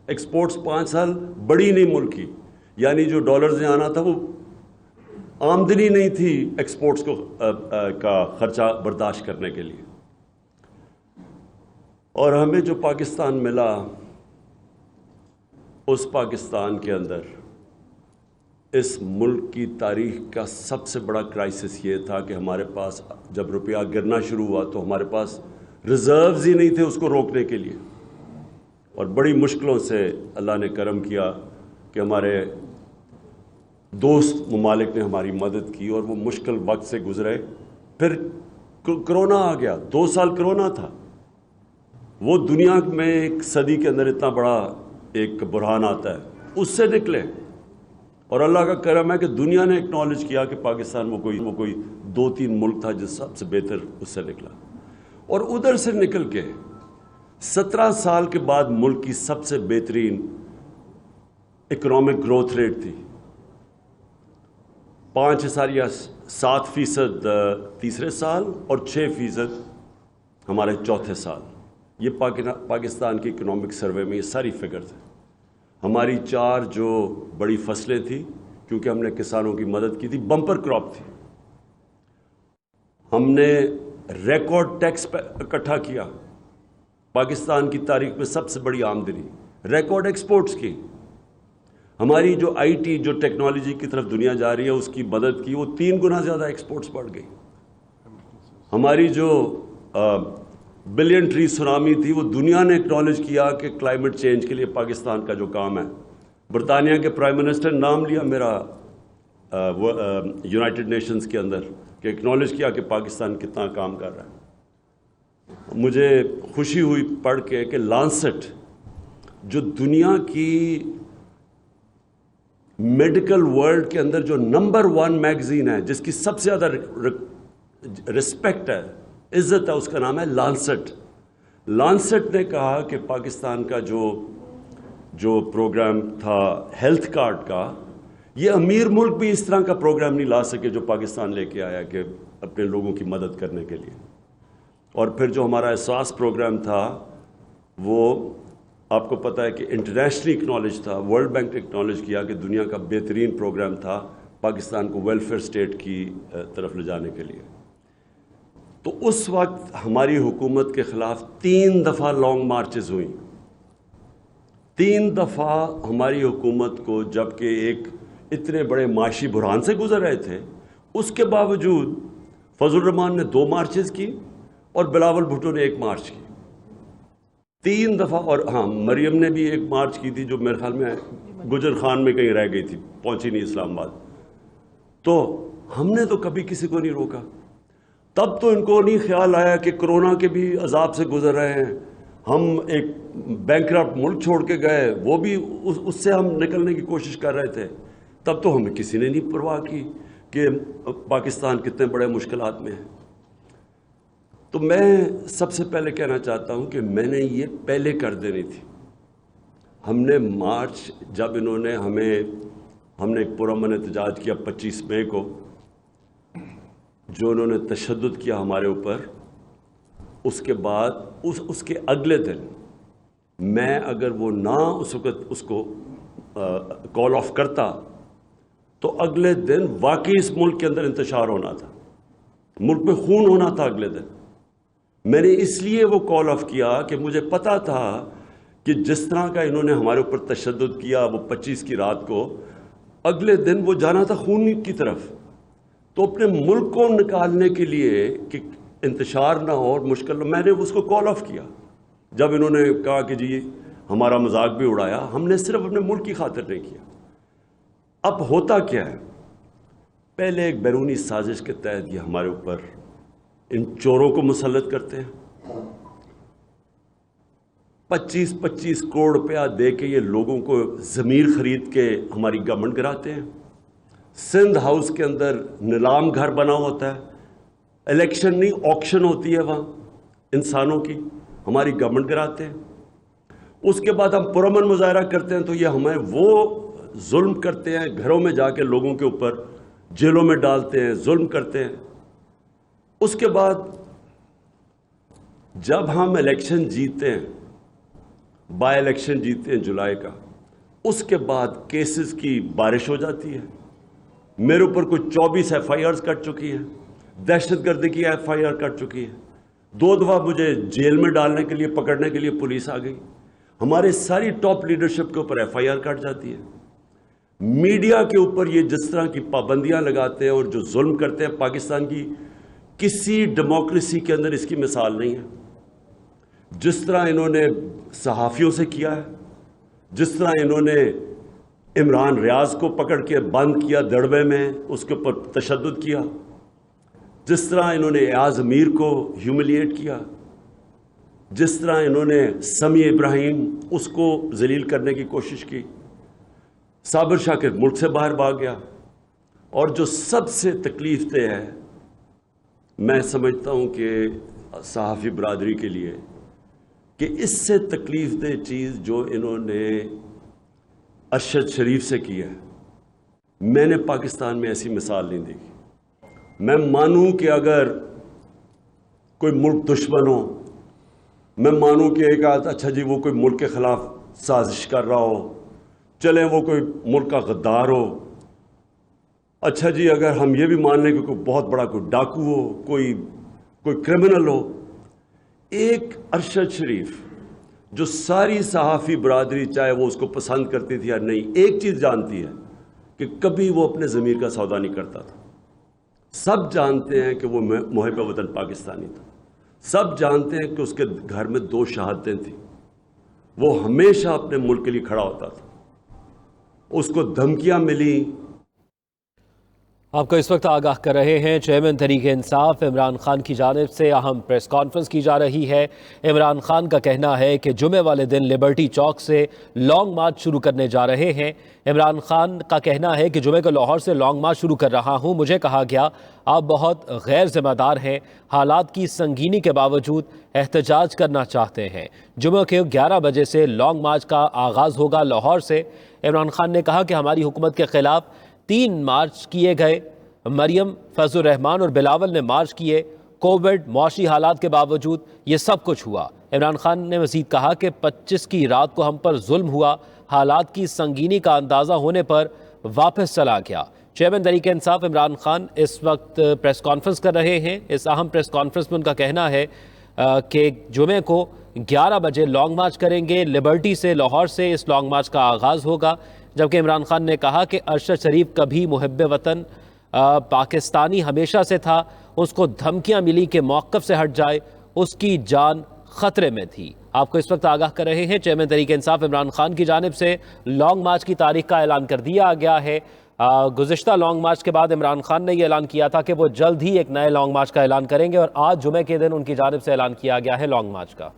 Exports 5 سال بڑی نہیں ملک کی، یعنی جو ڈالرز نے آنا تھا وہ آمدنی نہیں تھی ایکسپورٹس کو کا خرچہ برداشت کرنے کے لیے. اور ہمیں جو پاکستان ملا، اس پاکستان کے اندر اس ملک کی تاریخ کا سب سے بڑا کرائسس یہ تھا کہ ہمارے پاس جب روپیہ گرنا شروع ہوا تو ہمارے پاس ریزروز ہی نہیں تھے اس کو روکنے کے لیے. اور بڑی مشکلوں سے اللہ نے کرم کیا کہ ہمارے دوست ممالک نے ہماری مدد کی اور وہ مشکل وقت سے گزرے. پھر کرونا آ گیا، 2 سال کرونا تھا. وہ دنیا میں ایک صدی کے اندر اتنا بڑا ایک بحران آتا ہے، اس سے نکلے. اور اللہ کا کرم ہے کہ دنیا نے اکنالج کیا کہ پاکستان وہ کوئی 2-3 ملک تھا جو سب سے بہتر اس سے نکلا. اور ادھر سے نکل کے 17 سال کے بعد ملک کی سب سے بہترین اکنامک گروتھ ریٹ تھی، 5.7% تیسرے سال اور 6% ہمارے چوتھے سال. یہ پاکستان کی اکنامک سروے میں یہ ساری فگرز ہیں. ہماری 4 جو بڑی فصلیں تھیں، کیونکہ ہم نے کسانوں کی مدد کی تھی، بمپر کراپ تھی. ہم نے ریکارڈ ٹیکس اکٹھا کیا، پاکستان کی تاریخ میں سب سے بڑی آمدنی، ریکارڈ ایکسپورٹس کی. ہماری جو آئی ٹی جو ٹیکنالوجی کی طرف دنیا جا رہی ہے اس کی مدد کی، وہ 3 گنا زیادہ ایکسپورٹس بڑھ گئی. ہماری جو بلین ٹری سونامی تھی، وہ دنیا نے اکنالج کیا کہ کلائمیٹ چینج کے لیے پاکستان کا جو کام ہے. برطانیہ کے پرائم منسٹر نے نام لیا میرا یونائٹڈ نیشنز کے اندر کہ اکنالج کیا کہ پاکستان کتنا کام کر رہا ہے. مجھے خوشی ہوئی پڑھ کے کہ لانسٹ جو دنیا کی میڈیکل ورلڈ کے اندر جو نمبر 1 میگزین ہے، جس کی سب سے زیادہ رسپیکٹ ہے، عزت ہے، اس کا نام ہے لانسٹ. لانسٹ نے کہا کہ پاکستان کا جو پروگرام تھا ہیلتھ کارڈ کا، یہ امیر ملک بھی اس طرح کا پروگرام نہیں لا سکے جو پاکستان لے کے آیا کہ اپنے لوگوں کی مدد کرنے کے لیے. اور پھر جو ہمارا احساس پروگرام تھا، وہ آپ کو پتہ ہے کہ انٹرنیشنلی اکنالج تھا. ورلڈ بینک نے اکنالج کیا کہ دنیا کا بہترین پروگرام تھا پاکستان کو ویلفیئر اسٹیٹ کی طرف لے جانے کے لیے. تو اس وقت ہماری حکومت کے خلاف 3 دفعہ لانگ مارچز ہوئیں. 3 دفعہ ہماری حکومت کو، جبکہ ایک اتنے بڑے معاشی بحران سے گزر رہے تھے، اس کے باوجود فضل الرحمان نے 2 مارچز کی اور بلاول بھٹو نے 1 مارچ کی. 3 دفعہ. اور ہاں، مریم نے بھی 1 مارچ کی تھی جو میرے خیال میں گجر خان میں کہیں رہ گئی تھی، پہنچی نہیں اسلام آباد. تو ہم نے تو کبھی کسی کو نہیں روکا. تب تو ان کو نہیں خیال آیا کہ کرونا کے بھی عذاب سے گزر رہے ہیں، ہم ایک بینکرپٹ ملک چھوڑ کے گئے، وہ بھی اس سے ہم نکلنے کی کوشش کر رہے تھے. تب تو ہمیں کسی نے نہیں پرواہ کی کہ پاکستان کتنے بڑے مشکلات میں ہے. تو میں سب سے پہلے کہنا چاہتا ہوں کہ میں نے یہ پہلے کر دینی تھی. ہم نے مارچ جب انہوں نے ہم نے ایک پرامن احتجاج کیا 25 مئی کو، جو انہوں نے تشدد کیا ہمارے اوپر، اس کے بعد اس کے اگلے دن میں اگر وہ نہ اس وقت اس کو کال آف کرتا تو اگلے دن واقعی اس ملک کے اندر انتشار ہونا تھا، ملک میں خون ہونا تھا اگلے دن. میں نے اس لیے وہ کال آف کیا کہ مجھے پتا تھا کہ جس طرح کا انہوں نے ہمارے اوپر تشدد کیا وہ 25 کی رات کو، اگلے دن وہ جانا تھا خون کی طرف. تو اپنے ملک کو نکالنے کے لیے کہ انتشار نہ ہو اور مشکل، میں نے اس کو کال آف کیا. جب انہوں نے کہا کہ جی ہمارا مذاق بھی اڑایا، ہم نے صرف اپنے ملک کی خاطر نہیں کیا. اب ہوتا کیا ہے، پہلے ایک بیرونی سازش کے تحت یہ ہمارے اوپر ان چوروں کو مسلط کرتے ہیں. 25 کروڑ روپیہ دے کے یہ لوگوں کو ضمیر خرید کے ہماری گورنمنٹ کراتے ہیں. سندھ ہاؤس کے اندر نیلام گھر بنا ہوتا ہے، الیکشن نہیں آکشن ہوتی ہے وہاں انسانوں کی، ہماری گورنمنٹ کراتے ہیں. اس کے بعد ہم پرامن مظاہرہ کرتے ہیں تو یہ ہمیں وہ ظلم کرتے ہیں، گھروں میں جا کے لوگوں کے اوپر جیلوں میں ڈالتے ہیں، ظلم کرتے ہیں. اس کے بعد جب ہم الیکشن جیتے ہیں بائی الیکشن جیتے ہیں جولائی کا، اس کے بعد کیسز کی بارش ہو جاتی ہے. میرے اوپر کوئی 24 ایف آئی آرز کٹ چکی ہے، دہشت گردی کی ایف آئی آر کٹ چکی ہے، 2 دفعہ مجھے جیل میں ڈالنے کے لیے پکڑنے کے لیے پولیس آ گئی. ہمارے ساری ٹاپ لیڈرشپ کے اوپر ایف آئی آر کٹ جاتی ہے. میڈیا کے اوپر یہ جس طرح کی پابندیاں لگاتے ہیں اور جو ظلم کرتے ہیں، پاکستان کی کسی ڈیموکریسی کے اندر اس کی مثال نہیں ہے. جس طرح انہوں نے صحافیوں سے کیا ہے، جس طرح انہوں نے عمران ریاض کو پکڑ کے بند کیا دڑبے میں، اس کے اوپر تشدد کیا، جس طرح انہوں نے ایاز امیر کو ہیوملیٹ کیا، جس طرح انہوں نے سمیع ابراہیم اس کو ذلیل کرنے کی کوشش کی، صابر شاکر ملک سے باہر بھاگ گیا. اور جو سب سے تکلیف دہ ہے، میں سمجھتا ہوں کہ صحافی برادری کے لیے، کہ اس سے تکلیف دہ چیز جو انہوں نے ارشد شریف سے کی ہے، میں نے پاکستان میں ایسی مثال نہیں دیکھی. میں مانوں کہ اگر کوئی ملک دشمن ہو، میں مانوں کہ ایک اچھا جی وہ کوئی ملک کے خلاف سازش کر رہا ہو، چلیں وہ کوئی ملک کا غدار ہو، اچھا جی اگر ہم یہ بھی مان لیں کہ کوئی بہت بڑا کوئی ڈاکو ہو، کوئی کرمنل ہو. ایک ارشد شریف جو ساری صحافی برادری چاہے وہ اس کو پسند کرتی تھی یا نہیں، ایک چیز جانتی ہے کہ کبھی وہ اپنے ضمیر کا سودا نہیں کرتا تھا. سب جانتے ہیں کہ وہ محب وطن پاکستانی تھا، سب جانتے ہیں کہ اس کے گھر میں 2 شہادتیں تھیں. وہ ہمیشہ اپنے ملک کے لیے کھڑا ہوتا تھا. اس کو دھمکیاں ملی. آپ کو اس وقت آگاہ کر رہے ہیں چیئرمین تحریک انصاف عمران خان کی جانب سے اہم پریس کانفرنس کی جا رہی ہے. عمران خان کا کہنا ہے کہ جمعے والے دن لبرٹی چوک سے لانگ مارچ شروع کرنے جا رہے ہیں. عمران خان کا کہنا ہے کہ جمعے کو لاہور سے لانگ مارچ شروع کر رہا ہوں. مجھے کہا گیا آپ بہت غیر ذمہ دار ہیں، حالات کی سنگینی کے باوجود احتجاج کرنا چاہتے ہیں. جمعے کے 11 بجے سے لانگ مارچ کا آغاز ہوگا لاہور سے. عمران خان نے کہا کہ ہماری حکومت کے خلاف 3 مارچ کیے گئے، مریم، فیض الرحمان اور بلاول نے مارچ کیے. کووڈ، معاشی حالات کے باوجود یہ سب کچھ ہوا. عمران خان نے مزید کہا کہ 25 کی رات کو ہم پر ظلم ہوا، حالات کی سنگینی کا اندازہ ہونے پر واپس چلا گیا. چیئرمین تحریک انصاف عمران خان اس وقت پریس کانفرنس کر رہے ہیں. اس اہم پریس کانفرنس میں ان کا کہنا ہے کہ جمعے کو 11 بجے لانگ مارچ کریں گے. لبرٹی سے لاہور سے اس لانگ مارچ کا آغاز ہوگا. جبکہ عمران خان نے کہا کہ ارشد شریف کبھی محب وطن پاکستانی ہمیشہ سے تھا، اس کو دھمکیاں ملی کہ موقف سے ہٹ جائے، اس کی جان خطرے میں تھی. آپ کو اس وقت آگاہ کر رہے ہیں چیئرمین تحریک انصاف عمران خان کی جانب سے لانگ مارچ کی تاریخ کا اعلان کر دیا گیا ہے. گزشتہ لانگ مارچ کے بعد عمران خان نے یہ اعلان کیا تھا کہ وہ جلد ہی ایک نئے لانگ مارچ کا اعلان کریں گے، اور آج جمعے کے دن ان کی جانب سے اعلان کیا گیا ہے لانگ مارچ کا.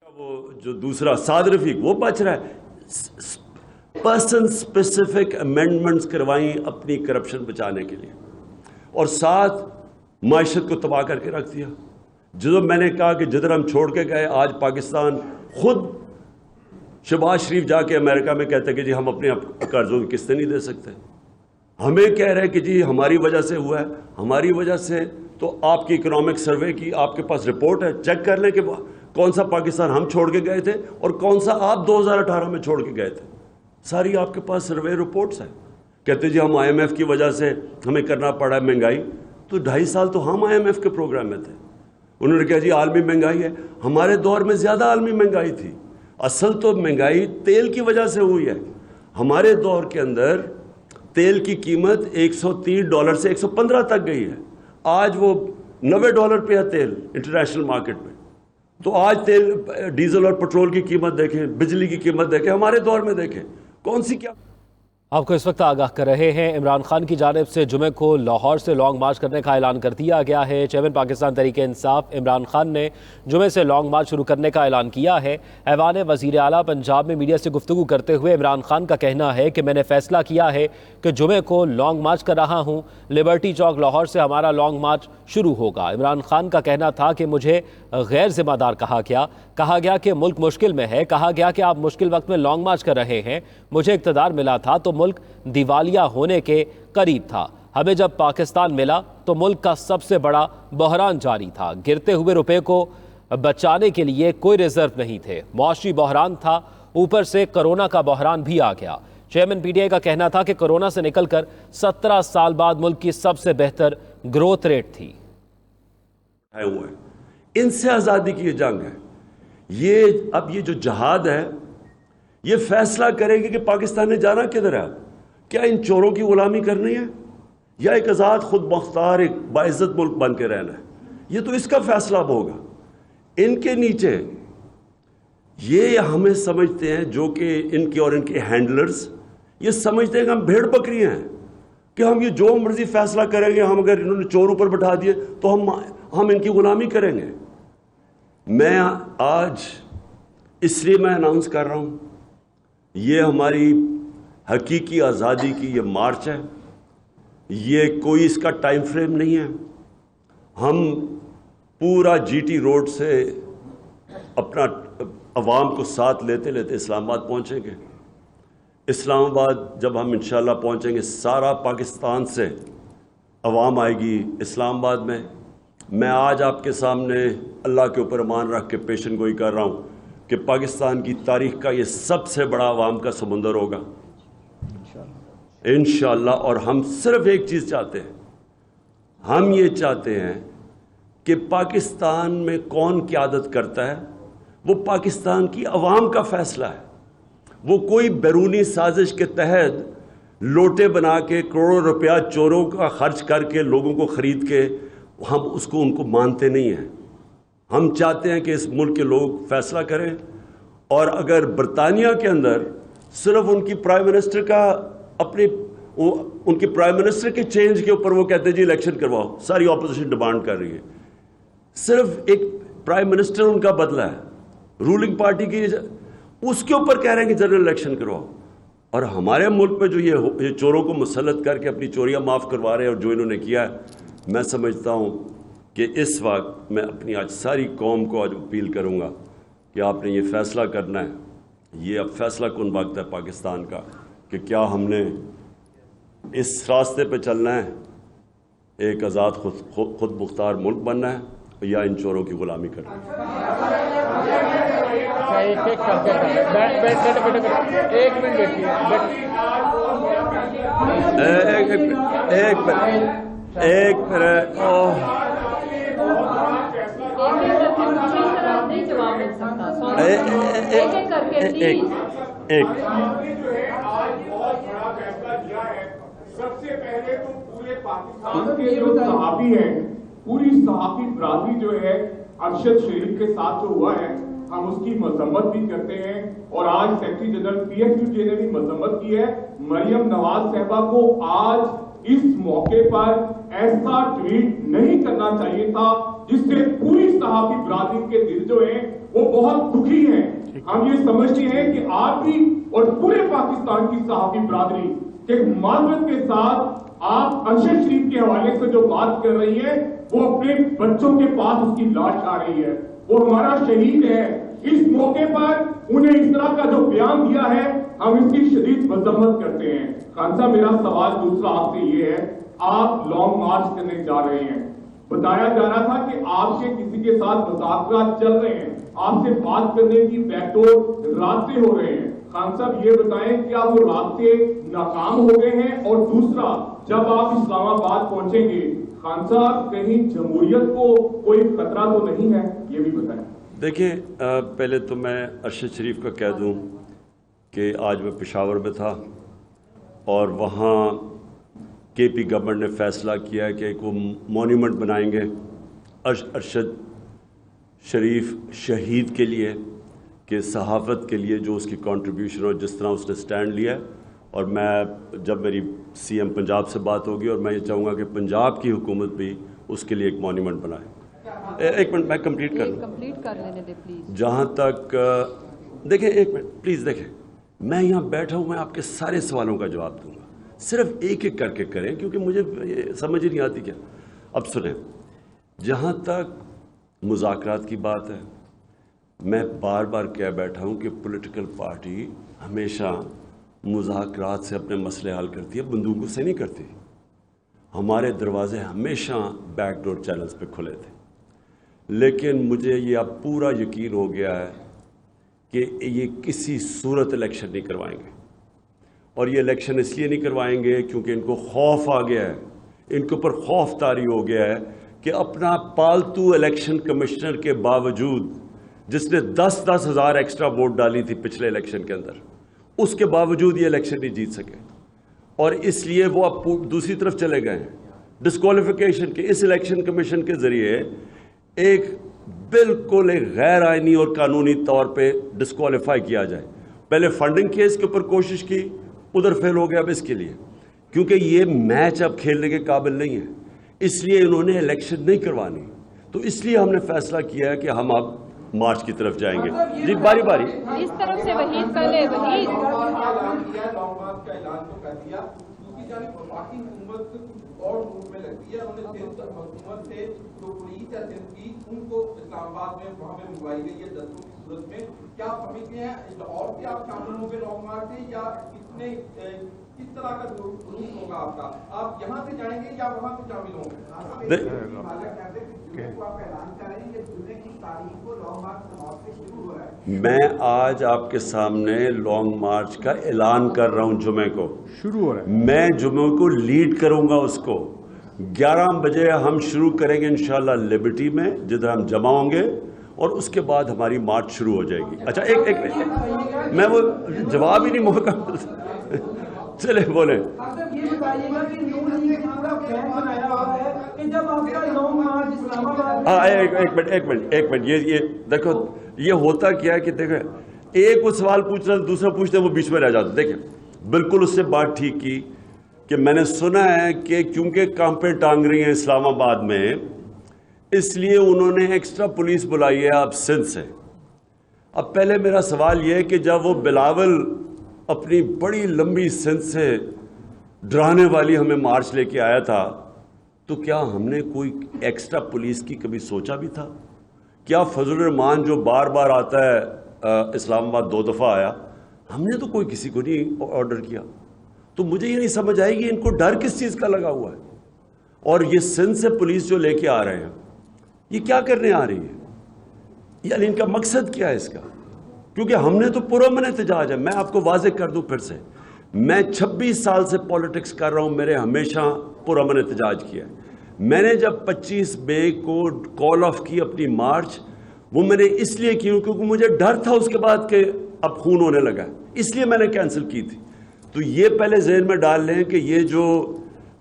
وہ جو دوسرا سعد رفیق وہ بچ رہا ہے، پرسن اسپیسیفک امینڈمنٹس کروائیں اپنی کرپشن بچانے کے لیے، اور ساتھ معیشت کو تباہ کر کے رکھ دیا. جو میں نے کہا کہ جدھر ہم چھوڑ کے گئے، آج پاکستان خود شہباز شریف جا کے امریکہ میں کہتے کہ جی ہم اپنے قرضوں کی قسطیں نہیں دے سکتے. ہمیں کہہ رہے کہ جی ہماری وجہ سے ہوا ہے. ہماری وجہ سے تو آپ کی اکنامک سروے کی آپ کے پاس رپورٹ ہے، چیک کر لیں کہ کون سا پاکستان ہم چھوڑ کے گئے تھے اور کون سا آپ 2018 میں چھوڑ کے گئے تھے. ساری آپ کے پاس سروے رپورٹس ہیں. کہتے جی ہم آئی ایم ایف کی وجہ سے ہمیں کرنا پڑا ہے مہنگائی. تو 2.5 سال تو ہم آئی ایم ایف کے پروگرام میں تھے. انہوں نے کہا جی عالمی مہنگائی ہے. ہمارے دور میں زیادہ عالمی مہنگائی تھی. اصل تو مہنگائی تیل کی وجہ سے ہوئی ہے. ہمارے دور کے اندر تیل کی قیمت $130 سے 115 تک گئی ہے. آج وہ $90 پہ ہے تیل انٹرنیشنل مارکیٹ میں. تو آج تیل، ڈیزل اور پٹرول کی قیمت دیکھیں، بجلی کی قیمت دیکھیں، ہمارے دور میں دیکھیں کون سی کیا. آپ کو اس وقت آگاہ کر رہے ہیں عمران خان کی جانب سے جمعے کو لاہور سے لانگ مارچ کرنے کا اعلان کر دیا گیا ہے. چیئرمین پاکستان تحریک انصاف عمران خان نے جمعے سے لانگ مارچ شروع کرنے کا اعلان کیا ہے. ایوان وزیر اعلیٰ پنجاب میں میڈیا سے گفتگو کرتے ہوئے عمران خان کا کہنا ہے کہ میں نے فیصلہ کیا ہے کہ جمعے کو لانگ مارچ کر رہا ہوں. لبرٹی چوک لاہور سے ہمارا لانگ مارچ شروع ہوگا. عمران خان کا کہنا تھا کہ مجھے غیر ذمہ دار کہا گیا کہ ملک مشکل میں ہے، کہا گیا کہ آپ مشکل وقت میں لانگ مارچ کر رہے ہیں. مجھے اقتدار ملا تھا تو ملک دیوالیہ ہونے کے قریب تھا. ہمیں جب پاکستان ملا تو ملک کا سب سے بڑا بحران جاری تھا. گرتے ہوئے روپے کو بچانے کے لیے کوئی ریزرو نہیں تھے. معاشی بحران تھا, اوپر سے کرونا کا بحران بھی آ گیا. چیئرمین پی ٹی آئی کا کہنا تھا کہ کرونا سے نکل کر 17 سال بعد ملک کی سب سے بہتر گروتھ ریٹ تھی. ان سے آزادی کی یہ جنگ ہے. اب یہ جو جہاد ہے یہ فیصلہ کرے گی کہ پاکستان نے جانا کدھر ہے. کیا ان چوروں کی غلامی کرنی ہے یا ایک آزاد خود مختار ایک باعزت ملک بن کے رہنا ہے؟ یہ تو اس کا فیصلہ اب ہوگا. ان کے نیچے یہ ہمیں سمجھتے ہیں, جو کہ ان کے اور ان کے ہینڈلرز یہ سمجھتے ہیں کہ ہم بھیڑ بکریاں ہیں, کہ ہم یہ جو مرضی فیصلہ کریں گے, ہم اگر انہوں نے چور اوپر بٹھا دیے تو ہم ان کی غلامی کریں گے. میں آج اس لیے میں اناؤنس کر رہا ہوں, یہ ہماری حقیقی آزادی کی یہ مارچ ہے. یہ کوئی اس کا ٹائم فریم نہیں ہے. ہم پورا جی ٹی روڈ سے اپنا عوام کو ساتھ لیتے لیتے اسلام آباد پہنچیں گے. اسلام آباد جب ہم انشاءاللہ پہنچیں گے, سارا پاکستان سے عوام آئے گی اسلام آباد میں. میں آج آپ کے سامنے اللہ کے اوپر ایمان رکھ کے پیشن گوئی کر رہا ہوں کہ پاکستان کی تاریخ کا یہ سب سے بڑا عوام کا سمندر ہوگا انشاءاللہ. اور ہم صرف ایک چیز چاہتے ہیں, ہم یہ چاہتے ہیں کہ پاکستان میں کون قیادت کرتا ہے وہ پاکستان کی عوام کا فیصلہ ہے. وہ کوئی بیرونی سازش کے تحت لوٹے بنا کے کروڑوں روپیہ چوروں کا خرچ کر کے لوگوں کو خرید کے ہم ان کو مانتے نہیں ہیں. ہم چاہتے ہیں کہ اس ملک کے لوگ فیصلہ کریں. اور اگر برطانیہ کے اندر صرف ان کی پرائم منسٹر کا ان کی پرائم منسٹر کے چینج کے اوپر وہ کہتے ہیں جی الیکشن کرواؤ, ساری اپوزیشن ڈیمانڈ کر رہی ہے, صرف ایک پرائم منسٹر ان کا بدلا ہے رولنگ پارٹی کی, اس کے اوپر کہہ رہے ہیں کہ جنرل الیکشن کرواؤ. اور ہمارے ملک میں جو یہ چوروں کو مسلط کر کے اپنی چوریاں معاف کروا رہے ہیں اور جو انہوں نے کیا ہے, میں سمجھتا ہوں کہ اس وقت میں اپنی آج ساری قوم کو آج اپیل کروں گا کہ آپ نے یہ فیصلہ کرنا ہے. یہ اب فیصلہ کن وقت ہے پاکستان کا کہ کیا ہم نے اس راستے پہ چلنا ہے, ایک آزاد خود مختار ملک بننا ہے, یا ان چوروں کی غلامی کرنا ہے. سب سے پہلے تو پورے پاکستان کے جو صحافی ہیں, پوری صحافی برادری جو ہے ارشد شریف کے ساتھ جو ہوا ہے, ہم اس کی مذمت بھی کرتے ہیں. اور آج secretary general P F U J نے بھی مذمت کی ہے. مریم نواز صاحبہ کو آج اس موقع پر ایسا ٹویٹ نہیں کرنا چاہیے تھا جس سے پوری صحافی برادری کے دل جو ہیں وہ بہت دکھی ہیں. ہم یہ سمجھتے ہیں کہ آپ بھی اور پورے پاکستان کی صحافی برادری کہ معذرت کے ساتھ آپ ارشد شریف کے حوالے سے جو بات کر رہی ہیں وہ اپنے بچوں کے پاس اس کی لاش آ رہی ہے. وہ ہمارا شہید ہے. اس موقع پر انہیں اس طرح کا جو بیان دیا ہے ہم اس کی شدید مذمت کرتے ہیں. خان صاحب, میرا سوال دوسرا آپ سے یہ ہے, آپ لانگ مارچ کرنے جا رہے ہیں, بتایا جا رہا تھا کہ آپ کے کسی کے ساتھ مذاکرات چل رہے ہیں, آپ سے بات کرنے کی بیک ڈور رابطے ہو رہے ہیں. خان صاحب یہ بتائیں کیا وہ رابطے ناکام ہو گئے ہیں؟ اور دوسرا, جب آپ اسلام آباد پہنچیں گے خان صاحب کہیں جمہوریت کو کوئی خطرہ تو نہیں ہے, یہ بھی بتائیں. دیکھیں, پہلے تو میں ارشد شریف کا کہہ دوں کہ آج میں پشاور میں تھا اور وہاں کے پی گورنمنٹ نے فیصلہ کیا ہے کہ ایک وہ مونیومنٹ بنائیں گے ارشد شریف شہید کے لیے, کہ صحافت کے لیے جو اس کی کنٹریبیوشن اور جس طرح اس نے سٹینڈ لیا. اور میں جب میری سی ایم پنجاب سے بات ہوگی, اور میں یہ چاہوں گا کہ پنجاب کی حکومت بھی اس کے لیے ایک مونیومنٹ بنائے. ایک منٹ میں کمپلیٹ کر لوں. جہاں تک دیکھیں, ایک منٹ پلیز دیکھیں, میں یہاں بیٹھا ہوں, میں آپ کے سارے سوالوں کا جواب دوں گا, صرف ایک ایک کر کے کریں کیونکہ مجھے یہ سمجھ ہی نہیں آتی کیا. اب سنیں, جہاں تک مذاکرات کی بات ہے, میں بار بار کہہ بیٹھا ہوں کہ پولیٹیکل پارٹی ہمیشہ مذاکرات سے اپنے مسئلے حل کرتی ہے, بندوقوں سے نہیں کرتی. ہمارے دروازے ہمیشہ بیک ڈور چینلز پہ کھلے تھے. لیکن مجھے یہ اب پورا یقین ہو گیا ہے کہ یہ کسی صورت الیکشن نہیں کروائیں گے. اور یہ الیکشن اس لیے نہیں کروائیں گے کیونکہ ان کو خوف آ گیا ہے, ان کے اوپر خوف طاری ہو گیا ہے کہ اپنا پالتو الیکشن کمشنر کے باوجود, جس نے 10-10 ہزار ایکسٹرا ووٹ ڈالی تھی پچھلے الیکشن کے اندر, اس کے باوجود یہ الیکشن نہیں جیت سکے. اور اس لیے وہ اب دوسری طرف چلے گئے ہیں ڈسکوالیفیکیشن کے. اس الیکشن کمیشن کے ذریعے ایک بالکل ایک غیر آئینی اور قانونی طور پہ ڈسکوالیفائی کیا جائے. پہلے فنڈنگ کیس کے اوپر کوشش کی, ادھر فیل ہو گیا. اب اس کے لیے کیونکہ یہ میچ اب کھیلنے کے قابل نہیں ہے, اس لیے انہوں نے الیکشن نہیں کروانی. تو اس لیے ہم نے فیصلہ کیا ہے کہ ہم اب مارچ کی طرف جائیں گے. جی باری باری اس طرف سے وحید پہلے وحید اور روپ میں لگتی ہے. انہوں نے سندھ حکومت سے جو پولیس ہے سندھ کی, ان کو اسلام آباد میں وہاں پہ منگوائی گئی ہے دستوں کی صورت میں. کیا آپ سمجھتے ہیں اور بھی آپ شامل ہوں گے لانگ مارچ سے, یا کتنے کس طرح کا روٹ ہوگا آپ کا؟ آپ یہاں سے جائیں گے یا وہاں سے شامل ہوں گے؟ میں آج آپ کے سامنے لانگ مارچ کا اعلان کر رہا ہوں. جمعے کو شروع ہو رہا ہے. میں جمعے کو لیڈ کروں گا اس کو. 11 بجے ہم شروع کریں گے انشاءاللہ لبرٹی میں, جدھر ہم جمع ہوں گے, اور اس کے بعد ہماری مارچ شروع ہو جائے گی. اچھا ایک میں وہ جواب ہی نہیں موقع چلے بولیں. یہ بتائیے گا کہ نون لیگ نے پورا پلان بنایا ہوا ہے کہ جب آپ کا لانگ مارچ اسلام آباد. ہاں ایک منٹ یہ دیکھو یہ ہوتا کیا ہے کہ دیکھیں ایک وہ سوال پوچھ رہا ہے دوسرا پوچھتے ہیں وہ بیچ میں رہ جاتا. دیکھیں بالکل اس سے بات ٹھیک کی کہ میں نے سنا ہے کہ کیونکہ کانپیں ٹانگ رہی ہیں اسلام آباد میں, اس لیے انہوں نے ایکسٹرا پولیس بلائی ہے اب سندھ سے. اب پہلے میرا سوال یہ ہے کہ جب وہ بلاول اپنی بڑی لمبی سندھ سے ڈرانے والی ہمیں مارچ لے کے آیا تھا, تو کیا ہم نے کوئی ایکسٹرا پولیس کی کبھی سوچا بھی تھا؟ کیا فضل الرحمان جو بار بار آتا ہے اسلام آباد 2 دفعہ آیا, ہم نے تو کوئی کسی کو نہیں آرڈر کیا. تو مجھے یہ نہیں سمجھ آئے گی ان کو ڈر کس چیز کا لگا ہوا ہے. اور یہ سندھ سے پولیس جو لے کے آ رہے ہیں یہ کیا کرنے آ رہی ہے, یعنی ان کا مقصد کیا ہے اس کا؟ کیونکہ ہم نے تو پرامن احتجاج ہے. میں آپ کو واضح کر دوں پھر سے, میں 26 سال سے پولیٹکس کر رہا ہوں, میرے ہمیشہ پرامن احتجاج کیا ہے. میں نے جب 25 مئی کو کال آف کی اپنی مارچ, وہ میں نے اس لیے کی کیونکہ مجھے ڈر تھا اس کے بعد کہ اب خون ہونے لگا, اس لیے میں نے کینسل کی تھی. تو یہ پہلے ذہن میں ڈال لیں کہ یہ جو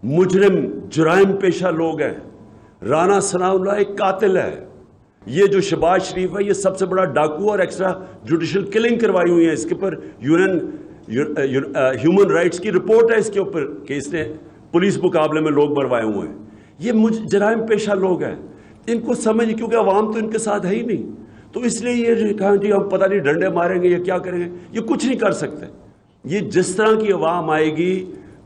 مجرم جرائم پیشہ لوگ ہیں, رانا ثناء اللہ ایک قاتل ہے, یہ جو شہباز شریف ہے یہ سب سے بڑا ڈاکو اور ایکسٹرا جوڈیشل کلنگ کروائی ہوئی ہے. اس کے اوپر ہیومن رائٹس کی رپورٹ ہے اس کے اوپر کہ اس نے پولیس مقابلے میں لوگ مروائے ہوئے ہیں. یہ جرائم پیشہ لوگ ہیں, ان کو سمجھ, کیونکہ عوام تو ان کے ساتھ ہے ہی نہیں, تو اس لیے یہ کہا جی ہم پتہ نہیں ڈنڈے ماریں گے یا کیا کریں گے, یہ کچھ نہیں کر سکتے. یہ جس طرح کی عوام آئے گی,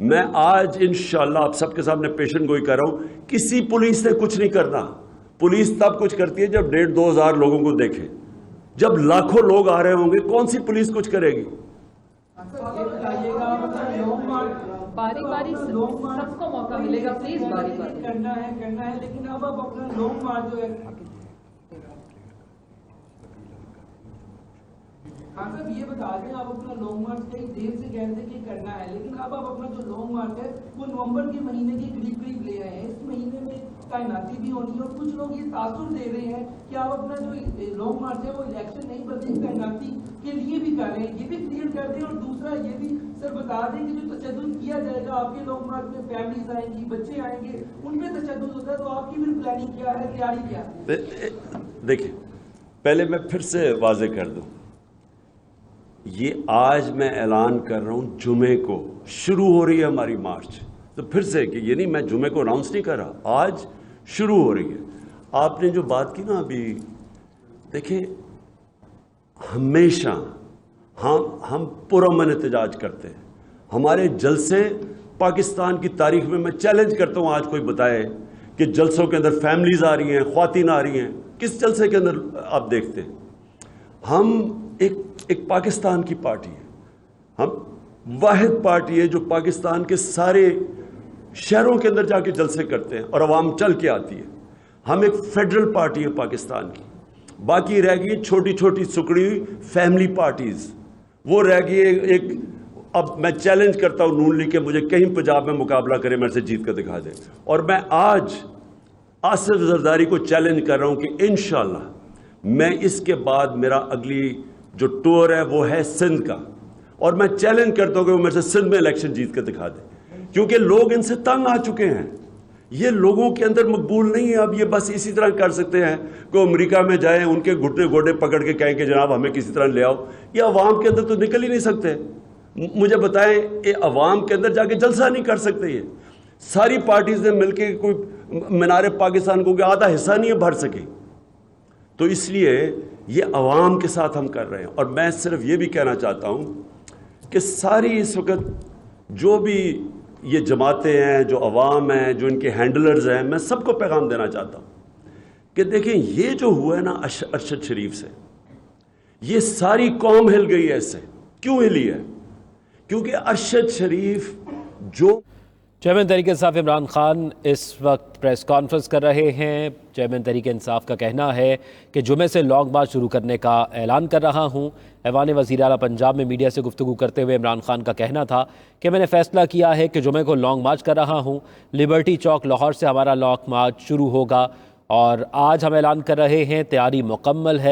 میں آج انشاءاللہ آپ سب کے سامنے پیشن گوئی کر رہا ہوں, کسی پولیس نے کچھ نہیں کرنا. پولیس تب کچھ کرتی ہے جب 1,500-2 ہزار لوگوں کو دیکھے. جب لاکھوں لوگ آ رہے ہوں گے کون سی پولیس کچھ کرے گی؟ باری باری سب کو موقع ملے گا, پلیز باری باری کرنا ہے لیکن اب اپنا لانگ مارچ جو ہے. ہاں صاحب یہ بتا دیں, آپ اپنا لانگ مارچ کئی دیر سے کہہ رہے تھے کہ کرنا ہے, لیکن اب آپ اپنا جو لانگ مارچ ہے وہ نومبر کے مہینے کے قریب لے آئے ہیں. اس مہینے میں تعیناتی بھی ہونی ہے, اور کچھ لوگ یہ تاثر دے رہے ہیں کہ آپ اپنا جو لانگ مارچ ہے وہ الیکشن نہیں بلکہ تعیناتی کے لیے بھی کر رہے ہیں. یہ بھی کلیئر کر دیں, اور دوسرا یہ بھی سر بتا دیں کہ جو تشدد کیا جائے گا آپ کے لانگ مارچ میں, فیملیز آئیں گی, بچے آئیں گے, ان پہ تشدد ہوتا ہے, تو آپ کی بھی پلاننگ کیا ہے, تیاری کیا ہے؟ دیکھیں پہلے میں پھر سے واضح کر دوں, یہ آج میں اعلان کر رہا ہوں جمعے کو شروع ہو رہی ہے ہماری مارچ. تو پھر سے کہ یہ نہیں, میں جمعے کو اناؤنس نہیں کر رہا, آج شروع ہو رہی ہے. آپ نے جو بات کی نا ابھی, دیکھیں ہمیشہ ہم پرامن احتجاج کرتے ہیں. ہمارے جلسے پاکستان کی تاریخ میں چیلنج کرتا ہوں, آج کوئی بتائے کہ جلسوں کے اندر فیملیز آ رہی ہیں, خواتین آ رہی ہیں, کس جلسے کے اندر آپ دیکھتے ہیں؟ ہم ایک پاکستان کی پارٹی ہے, ہم واحد پارٹی ہے جو پاکستان کے سارے شہروں کے اندر جا کے جلسے کرتے ہیں اور عوام چل کے آتی ہے. ہم ایک فیڈرل پارٹی ہے پاکستان کی، باقی رہ گئی چھوٹی چھوٹی سکڑی ہوئی فیملی پارٹیز، وہ رہ گئی ایک اب میں چیلنج کرتا ہوں نون لیگ کے مجھے کہیں پنجاب میں مقابلہ کرے میرے سے جیت کر دکھا دے، اور میں آج آصف زرداری کو چیلنج کر رہا ہوں کہ انشاءاللہ میں اس کے بعد میرا اگلی جو ٹور ہے وہ ہے سندھ کا، اور میں چیلنج کرتا ہوں کہ وہ میرے سے سندھ میں الیکشن جیت کر دکھا دے، کیونکہ لوگ ان سے تنگ آ چکے ہیں، یہ لوگوں کے اندر مقبول نہیں ہے اب یہ بس اسی طرح کر سکتے ہیں کہ امریکہ میں جائیں ان کے گھٹنے گوڈے پکڑ کے کہیں کہ جناب ہمیں کسی طرح لے آؤ، یہ عوام کے اندر تو نکل ہی نہیں سکتے، مجھے بتائیں یہ عوام کے اندر جا کے جلسہ نہیں کر سکتے، یہ ساری پارٹیز نے مل کے کوئی مینار پاکستان کو آدھا حصہ نہیں بھر سکی، تو اس لیے یہ عوام کے ساتھ ہم کر رہے ہیں۔ اور میں صرف یہ بھی کہنا چاہتا ہوں کہ ساری اس وقت جو بھی یہ جماعتیں ہیں، جو عوام ہیں، جو ان کے ہینڈلرز ہیں، میں سب کو پیغام دینا چاہتا ہوں کہ دیکھیں یہ جو ہوا ہے نا ارشد شریف سے، یہ ساری قوم ہل گئی ہے اس سے۔ کیوں ہلی ہے؟ کیونکہ ارشد شریف جو چیئرمین تحریک انصاف عمران خان اس وقت پریس کانفرنس کر رہے ہیں۔ چیئرمین تحریک انصاف کا کہنا ہے کہ جمعے سے لانگ مارچ شروع کرنے کا اعلان کر رہا ہوں۔ ایوان وزیر اعلیٰ پنجاب میں میڈیا سے گفتگو کرتے ہوئے عمران خان کا کہنا تھا کہ میں نے فیصلہ کیا ہے کہ جمعے کو لانگ مارچ کر رہا ہوں، لبرٹی چوک لاہور سے ہمارا لانگ مارچ شروع ہوگا، اور آج ہم اعلان کر رہے ہیں تیاری مکمل ہے۔